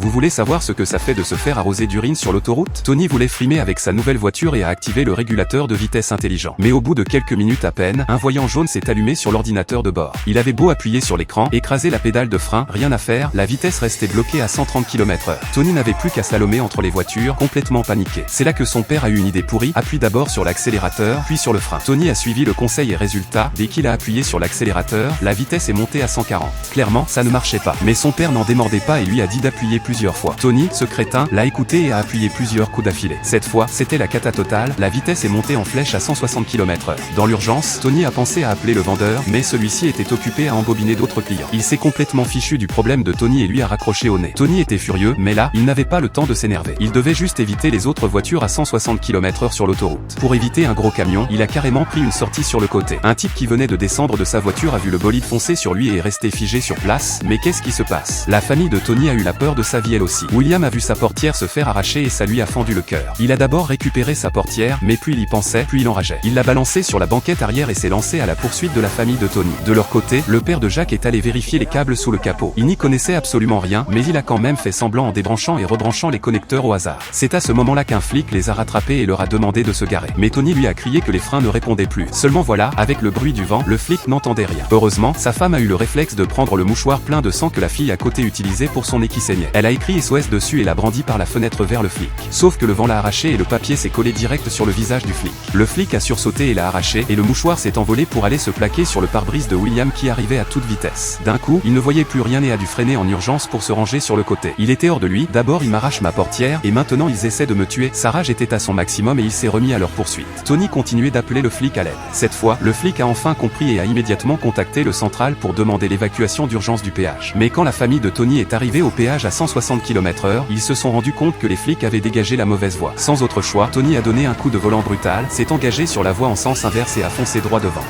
Vous voulez savoir ce que ça fait de se faire arroser d'urine sur l'autoroute? Tony voulait frimer avec sa nouvelle voiture et a activé le régulateur de vitesse intelligent. Mais au bout de quelques minutes à peine, un voyant jaune s'est allumé sur l'ordinateur de bord. Il avait beau appuyer sur l'écran, écraser la pédale de frein, rien à faire, la vitesse restait bloquée à 130 km/h. Tony n'avait plus qu'à slalomer entre les voitures, complètement paniqué. C'est là que son père a eu une idée pourrie, appuie d'abord sur l'accélérateur, puis sur le frein. Tony a suivi le conseil et résultat, dès qu'il a appuyé sur l'accélérateur, la vitesse est montée à 140. Clairement, ça ne marchait pas. Mais son père n'en démordait pas et lui a dit d'appuyer plusieurs fois. Tony, ce crétin, l'a écouté et a appuyé plusieurs coups d'affilée. Cette fois, c'était la cata totale, la vitesse est montée en flèche à 160 km/h. Dans l'urgence, Tony a pensé à appeler le vendeur, mais celui-ci était occupé à embobiner d'autres clients. Il s'est complètement fichu du problème de Tony et lui a raccroché au nez. Tony était furieux, mais là, il n'avait pas le temps de s'énerver. Il devait juste éviter les autres voitures à 160 km/h sur l'autoroute. Pour éviter un gros camion, il a carrément pris une sortie sur le côté. Un type qui venait de descendre de sa voiture a vu le bolide foncer sur lui et est resté figé sur place. Mais qu'est-ce qui se passe? La famille de Tony a eu la peur de sa vie elle aussi. William a vu sa portière se faire arracher et ça lui a fendu le cœur. Il a d'abord récupéré sa portière, mais puis il y pensait, puis il enrageait. Il l'a balancé sur la banquette arrière et s'est lancé à la poursuite de la famille de Tony. De leur côté, le père de Jacques est allé vérifier les câbles sous le capot. Il n'y connaissait absolument rien, mais il a quand même fait semblant en débranchant et rebranchant les connecteurs au hasard. C'est à ce moment-là qu'un flic les a rattrapés et leur a demandé de se garer. Mais Tony lui a crié que les freins ne répondaient plus. Seulement voilà, avec le bruit du vent, le flic n'entendait rien. Heureusement, sa femme a eu le réflexe de prendre le mouchoir plein de sang que la fille à côté utilisait pour son nez qui saignait. Elle a écrit SOS dessus et l'a brandi par la fenêtre vers le flic. Sauf que le vent l'a arraché et le papier s'est collé direct sur le visage du flic. Le flic a sursauté et l'a arraché, et le mouchoir s'est envolé pour aller se plaquer sur le pare-brise de William qui arrivait à toute vitesse. D'un coup, il ne voyait plus rien et a dû freiner en urgence pour se ranger sur le côté. Il était hors de lui, d'abord il m'arrache ma portière, et maintenant ils essaient de me tuer. Sa rage était à son maximum et il s'est remis à leur poursuite. Tony continuait d'appeler le flic à l'aide. Cette fois, le flic a enfin compris et a immédiatement contacté le central pour demander l'évacuation d'urgence du péage. Mais quand la famille de Tony est arrivée au péage à 160 km/h, ils se sont rendus compte que les flics avaient dégagé la mauvaise voie. Sans autre choix, Tony a donné un coup de volant brutal, s'est engagé sur la voie en sens inverse et a foncé droit devant.